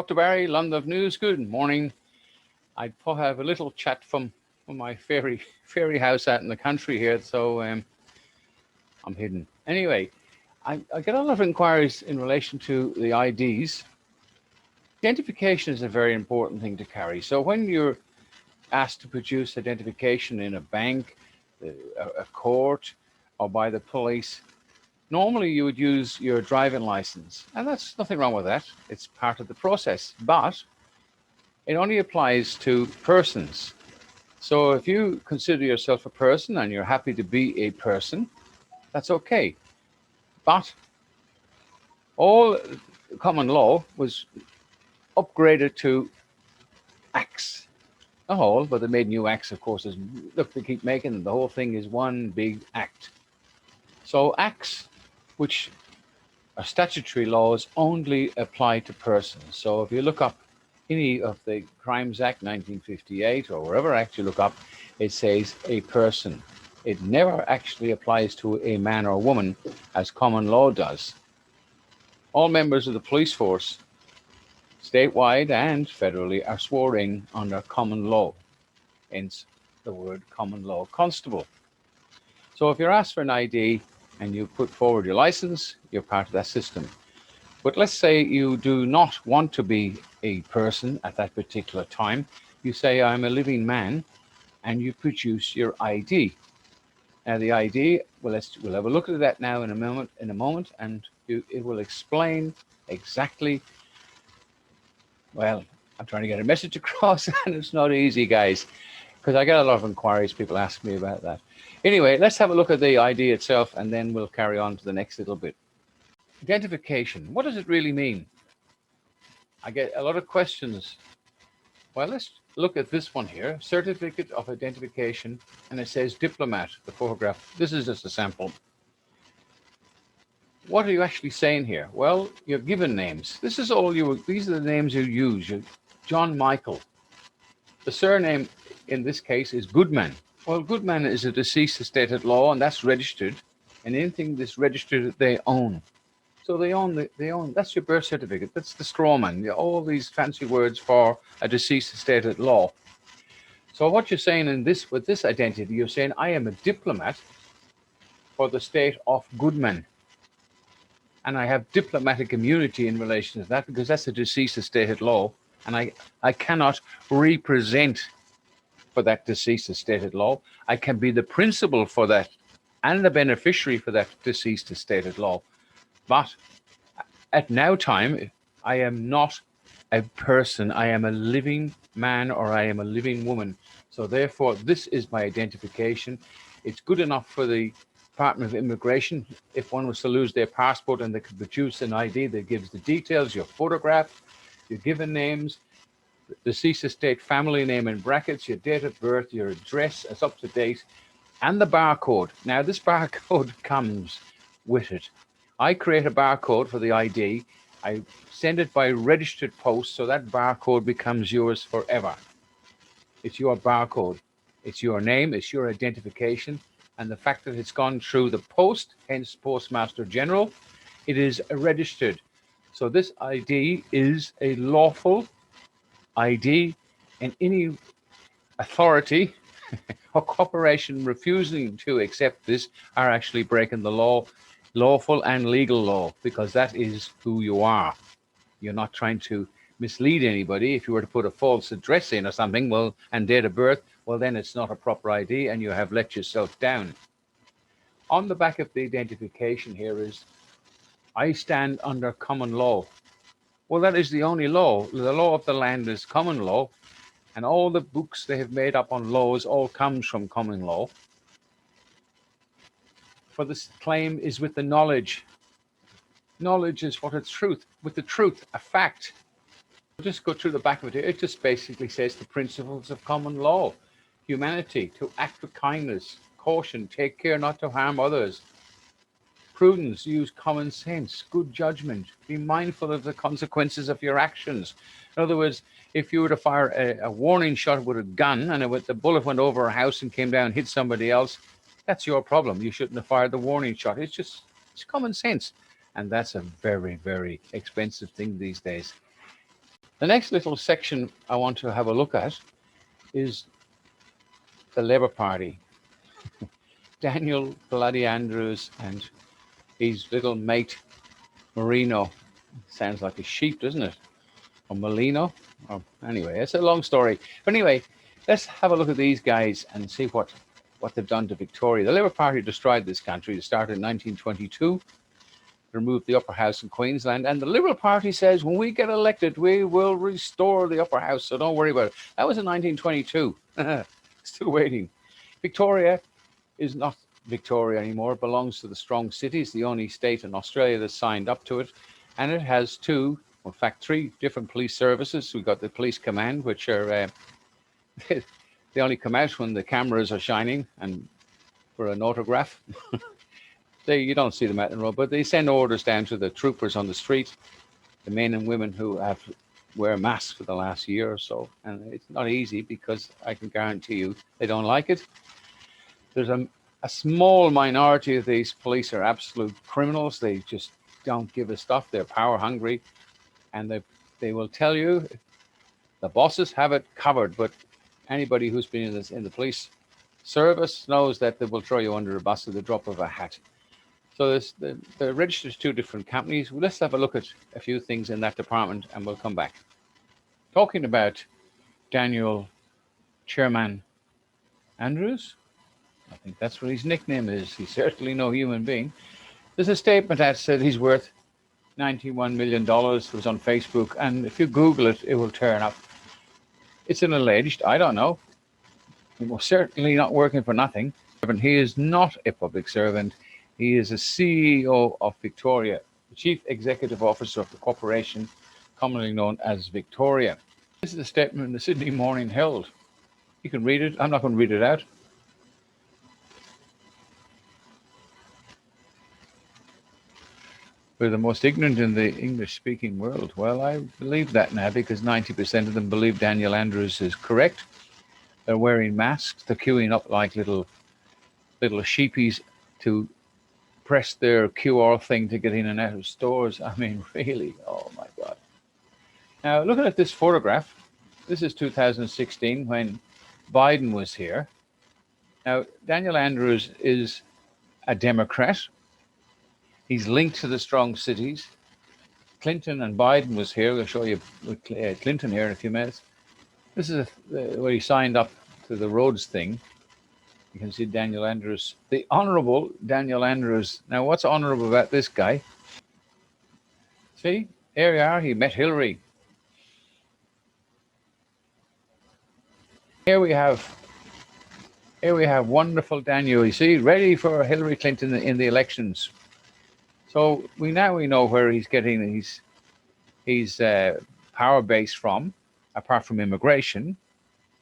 Dr. Barry, London News. Good morning. I thought I'd have a little chat from my fairy house out in the country here, so I'm hidden. Anyway, I get a lot of inquiries in relation to the IDs. Identification is a very important thing to carry. So when you're asked to produce identification in a bank, a court, or by the police, normally you would use your driving license, and that's nothing wrong with that. It's part of the process, but it only applies to persons. So if you consider yourself a person and you're happy to be a person, that's okay. But all common law was upgraded to acts. Not all, but they made new acts, of course. Look, they keep making them. The whole thing is one big act. So acts, which are statutory laws, only apply to persons. So if you look up any of the Crimes Act 1958 or wherever act you look up, it says a person. It never actually applies to a man or woman as common law does. All members of the police force, statewide and federally, are sworn in under common law, hence the word common law constable. So if you're asked for an ID and you put forward your license, you're part of that system. But let's say you do not want to be a person at that particular time. You say, I'm a living man, and you produce your ID. Now the ID, we'll have a look at that now in a moment, and it will explain exactly, well, I'm trying to get a message across, and it's not easy, guys, because I get a lot of inquiries, people ask me about that. Anyway, let's have a look at the ID itself, and then we'll carry on to the next little bit. Identification, what does it really mean? I get a lot of questions. Well, let's look at this one here, Certificate of Identification, and it says diplomat, the photograph. This is just a sample. What are you actually saying here? Well, your given names. These are the names you use. John Michael. The surname in this case is Goodman. Well, Goodman is a deceased estate at law, and that's registered, and anything that's registered, they own. So they own, that's your birth certificate. That's the strawman. All these fancy words for a deceased estate at law. So what you're saying with this identity, you're saying, I am a diplomat for the state of Goodman. And I have diplomatic immunity in relation to that because that's a deceased estate at law. And I cannot represent for that deceased estate at law. I can be the principal for that and the beneficiary for that deceased estate at law. But at now time, I am not a person. I am a living man or I am a living woman. So therefore, this is my identification. It's good enough for the Department of Immigration. If one was to lose their passport and they could produce an ID that gives the details, your photograph, your given names, deceased estate family name in brackets, your date of birth, your address is up to date, and the barcode. Now, this barcode comes with it. I create a barcode for the ID. I send it by registered post, so that barcode becomes yours forever. It's your barcode. It's your name. It's your identification. And the fact that it's gone through the post, hence Postmaster General, it is registered. So this ID is a lawful ID, and any authority or corporation refusing to accept this are actually breaking the law, lawful and legal law, because that is who you are. You're not trying to mislead anybody. If you were to put a false address in or something, well, and date of birth, well, then it's not a proper ID and you have let yourself down. On the back of the identification here is, I stand under common law. Well, that is the only law. The law of the land is common law, and all the books they have made up on laws all comes from common law. For this claim is with the knowledge. Knowledge is what is truth. With the truth, a fact. I'll just go through the back of it. It just basically says the principles of common law. Humanity, to act with kindness. Caution, take care not to harm others. Prudence, use common sense. Good judgment, be mindful of the consequences of your actions. In other words, if you were to fire a warning shot with a gun and the bullet went over a house and came down and hit somebody else, that's your problem. You shouldn't have fired the warning shot. It's common sense. And that's a very, very expensive thing these days. The next little section I want to have a look at is the Labour Party. Daniel Bloody Andrews and his little mate Marino. Sounds like a sheep, doesn't it? Or Molino. Oh, anyway, it's a long story. But anyway, let's have a look at these guys and see what they've done to Victoria. The Labour Party destroyed this country. It started in 1922, removed the upper house in Queensland, and the Liberal Party says when we get elected, we will restore the upper house, so don't worry about it. That was in 1922. Still waiting. Victoria is not Victoria anymore. It belongs to the strong cities, the only state in Australia that signed up to it. And it has three different police services. We've got the police command, which are, they only come out when the cameras are shining and for an autograph. You don't see them out in the road, but they send orders down to the troopers on the street, the men and women who have wear masks for the last year or so. And it's not easy because I can guarantee you they don't like it. There's a small minority of these police are absolute criminals. They just don't give a stuff. They're power hungry, and they will tell you the bosses have it covered. But anybody who's been in the police service knows that they will throw you under a bus at the drop of a hat. So they're registered to two different companies. Well, let's have a look at a few things in that department, and we'll come back. Talking about Daniel Chairman Andrews, I think that's what his nickname is. He's certainly no human being. There's a statement that said he's worth $91 million. It was on Facebook, and if you Google it, it will turn up. It's an alleged, I don't know. He was certainly not working for nothing. He is not a public servant. He is a CEO of Victoria, the Chief Executive Officer of the corporation, commonly known as Victoria. This is a statement in the Sydney Morning Herald. You can read it. I'm not going to read it out. We're the most ignorant in the English-speaking world. Well, I believe that now because 90% of them believe Daniel Andrews is correct. They're wearing masks. They're queuing up like little sheepies to press their QR thing to get in and out of stores. I mean, really, oh my God. Now, looking at this photograph, this is 2016 when Biden was here. Now, Daniel Andrews is a Democrat. He's linked to the strong cities. Clinton and Biden was here. We'll show you Clinton here in a few minutes. This is where he signed up to the roads thing. You can see Daniel Andrews, the Honorable Daniel Andrews. Now, what's honorable about this guy? See, here we are. He met Hillary. Here we have wonderful Daniel. You see, ready for Hillary Clinton in the elections. So we know where he's getting his power base from, apart from immigration,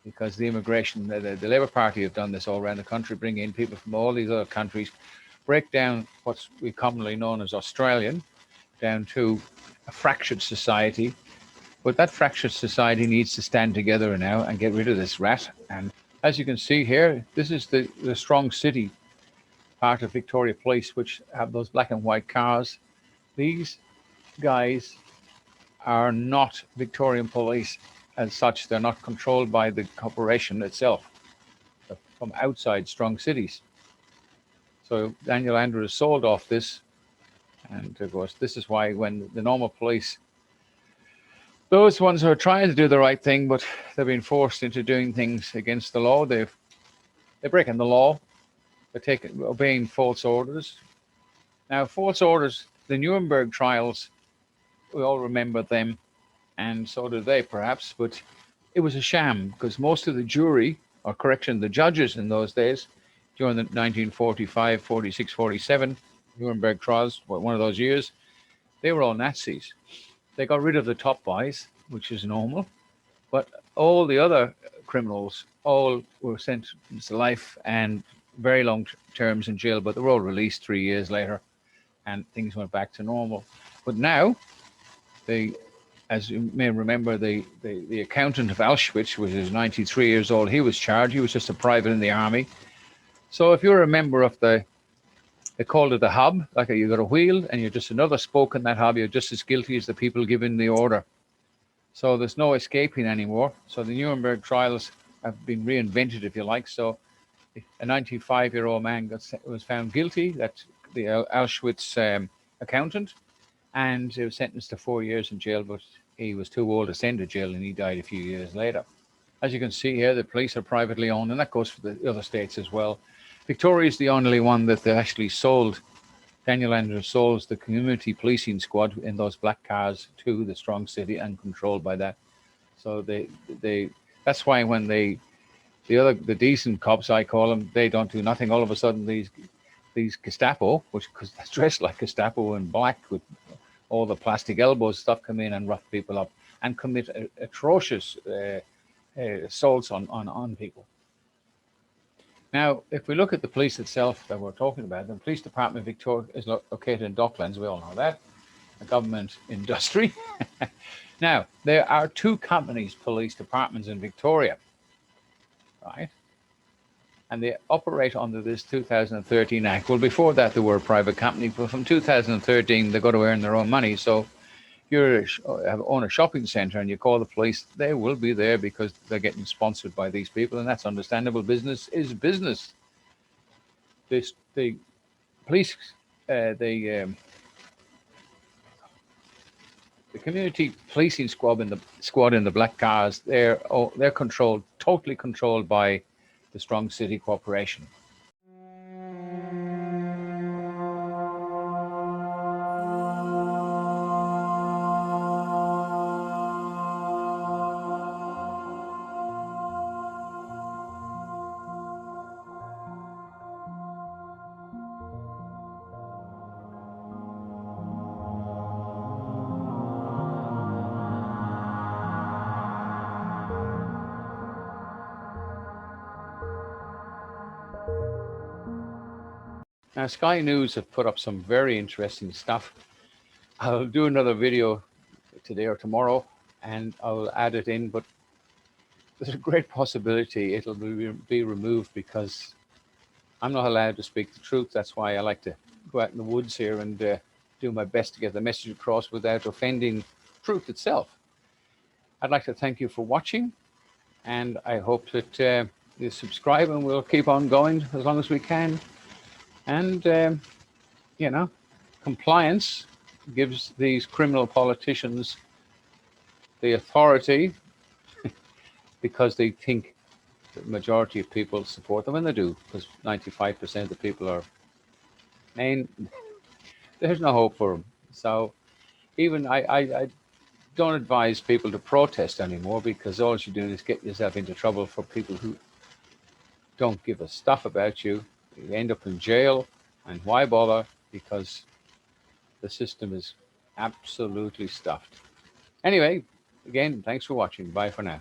because the Labour Party have done this all around the country, bring in people from all these other countries, break down what's we commonly known as Australian, down to a fractured society. But that fractured society needs to stand together now and get rid of this rat. And as you can see here, this is the strong city part of Victoria Police, which have those black and white cars. These guys are not Victorian police as such. They're not controlled by the corporation itself. They're from outside strong cities. So Daniel Andrews sold off this, and of course this is why when the normal police, those ones who are trying to do the right thing, but they've been forced into doing things against the law, they're breaking the law. They're obeying false orders. Now, false orders, the Nuremberg trials, we all remember them, and so do they perhaps, but it was a sham because most of the jury, or correction, the judges in those days, during the 1945, 46, 47 Nuremberg trials, one of those years, they were all Nazis. They got rid of the top boys, which is normal, but all the other criminals all were sentenced to life and very long terms in jail, but they were all released 3 years later and things went back to normal. But now, as you may remember, the accountant of Auschwitz, which is 93 years old, he was charged. He was just a private in the army. So if you're a member of they called it the hub, like you got a wheel and you're just another spoke in that hub, you're just as guilty as the people giving the order. So there's no escaping anymore. So the Nuremberg trials have been reinvented, if you like. So a 95-year-old man was found guilty. That's the Auschwitz accountant, and he was sentenced to 4 years in jail. But he was too old to send to jail, and he died a few years later. As you can see here, the police are privately owned, and that goes for the other states as well. Victoria is the only one that they actually sold. Daniel Andrews sold the community policing squad in those black cars to the strong city and controlled by that. So they that's why when the decent cops, I call them, they don't do nothing. All of a sudden, these Gestapo, which because they're dressed like Gestapo in black with all the plastic elbows stuff, come in and rough people up and commit atrocious assaults on people. Now, if we look at the police itself that we're talking about, the police department of Victoria is located in Docklands. We all know that, a government industry. Now, there are two companies, police departments in Victoria, right? And they operate under this 2013 Act. Well, before that, they were a private company, but from 2013, they've got to earn their own money. So if you own a shopping centre and you call the police, they will be there because they're getting sponsored by these people, and that's understandable. Business is business. The police, the community policing squad in the black cars, they're totally controlled by the Strong City Corporation. Now, Sky News have put up some very interesting stuff. I'll do another video today or tomorrow, and I'll add it in, but there's a great possibility it'll be removed because I'm not allowed to speak the truth. That's why I like to go out in the woods here and do my best to get the message across without offending truth itself. I'd like to thank you for watching, and I hope that you subscribe, and we'll keep on going as long as we can. And, compliance gives these criminal politicians the authority because they think the majority of people support them, and they do, because 95% of the people are, there's no hope for them. So even I don't advise people to protest anymore, because all you do is get yourself into trouble for people who don't give a stuff about you. You end up in jail, and why bother? Because the system is absolutely stuffed. Anyway, again, thanks for watching. Bye for now.